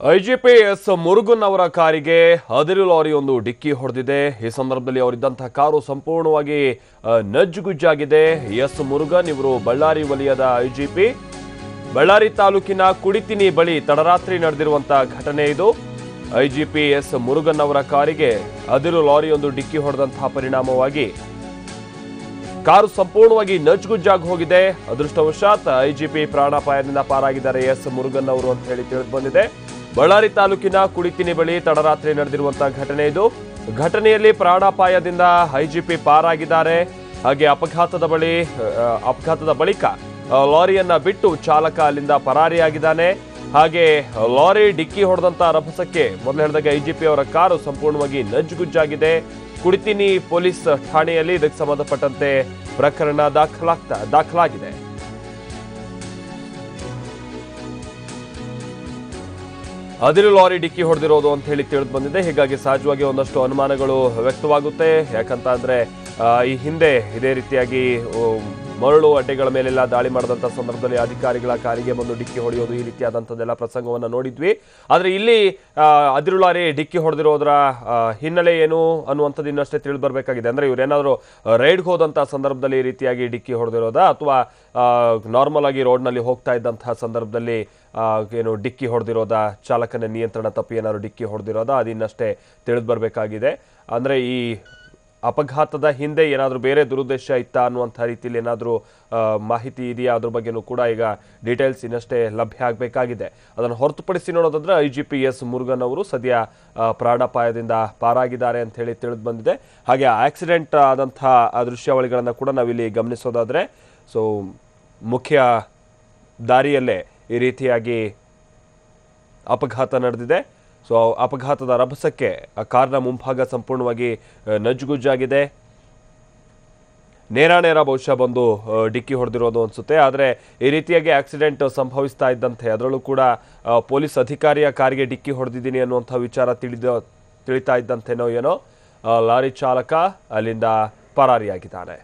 IGP S Murugan ಅವರ ಕಾರಿಗೆ ಅದಿರು ಲಾರಿಯೊಂದು ಡಿಕ್ಕಿ ಹೊಡೆದಿದೆ. ಈ ಸಂದರ್ಭದಲ್ಲಿ ಅವರಿದ್ದಂತಹ ಕಾರು ಸಂಪೂರ್ಣವಾಗಿ ನಜ್ಜುಗುಜ್ಜಾಗಿದೆ. ಎಸ್ ಮುರುಗನ್ ಇವರು ಬಳ್ಳಾರಿ ವಲಯದ ಐಜಿಪಿ. ಬಳ್ಳಾರಿ ತಾಲೂಕಿನ ಕುಡಿತಿನಿ ಬಳಿ ತಡರಾತ್ರಿ ನಡೆದಿರುವಂತಹ ಘಟನೆ ಇದು. ಐಜಿಪಿ ಎಸ್ ಮುರುಗನ್ ಅವರ ಕಾರಿಗೆ ಅದಿರು ಲಾರಿಯೊಂದು ಡಿಕ್ಕಿ ಹೊಡೆದಂತಹ ಪರಿಣಾಮವಾಗಿ ಕಾರು ಸಂಪೂರ್ಣವಾಗಿ ನಜ್ಜುಗುಜ್ಜಾಗಿ ಹೋಗಿದೆ. ಅದೃಷ್ಟವಶಾತ್ ಐಜಿಪಿ ಪ್ರಾಣಾಪಾಯದಿಂದ ಪಾರಾಗಿದ್ದಾರೆ ಎಸ್ ಮುರುಗನ್ ಅವರು ಅಂತ ಹೇಳಿ ತಿಳಿದು ಬಂದಿದೆ. ಬಳ್ಳಾರಿ ತಾಲೂಕಿನ ಕುಡಿತಿನಿ ಬಳಿ ತಡರಾತ್ರಿ ನಡೆದಿರುವಂತಹ ಘಟನೆ ಇದು. ಘಟನೆಯಲ್ಲಿ ಪ್ರಾಣಾಪಾಯದಿಂದ ಐಜಿಪಿ ಪಾರಾಗಿದ್ದಾರೆ. ಹಾಗೆ ಅಪಘಾತದ ಬಳಿಕ ಲಾರಿಯನ್ನ ಬಿಟ್ಟು ಚಾಲಕ ಅಲ್ಲಿಂದ ಪರಾರಿಯಾಗಿದ್ದಾನೆ. ಹಾಗೆ ಲಾರಿ ಡಿಕ್ಕಿ ಹೊಡೆದಂತ ರಭಸಕ್ಕೆ ಮೊದಲು ಹೇಳಿದಾಗ ಐಜಿಪಿ ಅವರ ಕಾರು ಸಂಪೂರ್ಣವಾಗಿ ನಜ್ಜುಗುಜ್ಜಾಗಿದೆ. ಕುಡಿತಿನಿ ಪೊಲೀಸ್ ಠಾಣೆಯಲ್ಲಿ ಇದಕ್ಕೆ ಸಂಬಂಧಪಟ್ಟಂತೆ ಪ್ರಕರಣ ದಾಖಲಾಗಿದೆ. ಅದಿರು ಲಾರಿ ಡಿಕ್ಕಿ ಹೊಡೆದಿರೋದು ಅಂತ ಹೇಳಿ ತಿಳಿದು ಬಂದಿದೆ. ಹೀಗಾಗಿ ಸಹಜವಾಗಿ ಒಂದಷ್ಟು ಅನುಮಾನಗಳು ವ್ಯಕ್ತವಾಗುತ್ತೆ. ಯಾಕಂತ ಅಂದ್ರೆ ಈ ಹಿಂದೆ ಇದೇ ರೀತಿಯಾಗಿ ಮರಳು ಅಡ್ಡೆಗಳ ಮೇಲೆಲ್ಲ ದಾಳಿ ಮಾಡಿದಂಥ ಸಂದರ್ಭದಲ್ಲಿ ಅಧಿಕಾರಿಗಳ ಕಾರಿಗೆ ಬಂದು ಡಿಕ್ಕಿ ಹೊಡೆಯೋದು ಈ ರೀತಿಯಾದಂಥದ್ದೆಲ್ಲ ಪ್ರಸಂಗವನ್ನು ನೋಡಿದ್ವಿ. ಆದರೆ ಇಲ್ಲಿ ಅದಿರು ಲಾರಿ ಡಿಕ್ಕಿ ಹೊಡೆದಿರೋದ್ರ ಹಿನ್ನೆಲೆ ಏನು ಅನ್ನುವಂಥದ್ದು ಇನ್ನಷ್ಟೇ ತಿಳಿದು ಬರಬೇಕಾಗಿದೆ. ಅಂದರೆ ಇವರೇನಾದರೂ ರೈಡ್ಗೆ ಹೋದಂಥ ಸಂದರ್ಭದಲ್ಲಿ ಈ ರೀತಿಯಾಗಿ ಡಿಕ್ಕಿ ಹೊಡೆದಿರೋದಾ ಅಥವಾ ನಾರ್ಮಲ್ ಆಗಿ ರೋಡ್ನಲ್ಲಿ ಹೋಗ್ತಾ ಇದ್ದಂತಹ ಸಂದರ್ಭದಲ್ಲಿ ಏನು ಡಿಕ್ಕಿ ಹೊಡೆದಿರೋದಾ, ಚಾಲಕನ ನಿಯಂತ್ರಣ ತಪ್ಪಿ ಏನಾದ್ರು ಡಿಕ್ಕಿ ಹೊಡೆದಿರೋದಾ, ಅದಿನ್ನಷ್ಟೇ ತಿಳಿದು ಬರಬೇಕಾಗಿದೆ. ಅಂದರೆ ಈ ಅಪಘಾತದ ಹಿಂದೆ ಏನಾದರೂ ಬೇರೆ ದುರುದ್ದೇಶ ಇತ್ತಾ ಅನ್ನುವಂಥ ರೀತಿಯಲ್ಲಿ ಏನಾದರೂ ಮಾಹಿತಿ ಇದೆಯಾ ಅದ್ರ ಬಗ್ಗೆನೂ ಕೂಡ ಈಗ ಡೀಟೇಲ್ಸ್ ಇನ್ನಷ್ಟೇ ಲಭ್ಯ ಆಗಬೇಕಾಗಿದೆ. ಅದನ್ನು ಹೊರತುಪಡಿಸಿ ನೋಡೋದಾದ್ರೆ ಐಜಿಪಿ ಎಸ್ ಮುರುಗನ್ ಅವರು ಸದ್ಯ ಪ್ರಾಣಾಪಾಯದಿಂದ ಪಾರಾಗಿದ್ದಾರೆ ಅಂತ ಹೇಳಿ ತಿಳಿದು ಬಂದಿದೆ. ಹಾಗೆ ಆಕ್ಸಿಡೆಂಟ್ ಆದಂಥ ದೃಶ್ಯಾವಳಿಗಳನ್ನು ಕೂಡ ನಾವಿಲ್ಲಿ ಗಮನಿಸೋದಾದ್ರೆ ಮುಖ್ಯ ದಾರಿಯಲ್ಲೇ ಈ ರೀತಿಯಾಗಿ ಅಪಘಾತ ನಡೆದಿದೆ. ಅಪಘಾತದ ರಭಸಕ್ಕೆ ಕಾರ್ನ ಮುಂಭಾಗ ಸಂಪೂರ್ಣವಾಗಿ ನಜ್ಜುಗುಜ್ಜಾಗಿದೆ. ನೇರ ಬಹುಶಃ ಬಂದು ಡಿಕ್ಕಿ ಹೊಡೆದಿರೋದು ಅನಿಸುತ್ತೆ. ಆದರೆ ಈ ರೀತಿಯಾಗಿ ಆಕ್ಸಿಡೆಂಟ್ ಸಂಭವಿಸ್ತಾ ಇದ್ದಂತೆ ಅದರಲ್ಲೂ ಕೂಡ ಪೊಲೀಸ್ ಅಧಿಕಾರಿಯ ಕಾರಿಗೆ ಡಿಕ್ಕಿ ಹೊಡೆದಿದ್ದೀನಿ ಅನ್ನುವಂಥ ವಿಚಾರ ತಿಳಿತಾ ಇದ್ದಂತೆನೋ ಏನೋ ಲಾರಿ ಚಾಲಕ ಅಲ್ಲಿಂದ ಪರಾರಿಯಾಗಿದ್ದಾನೆ.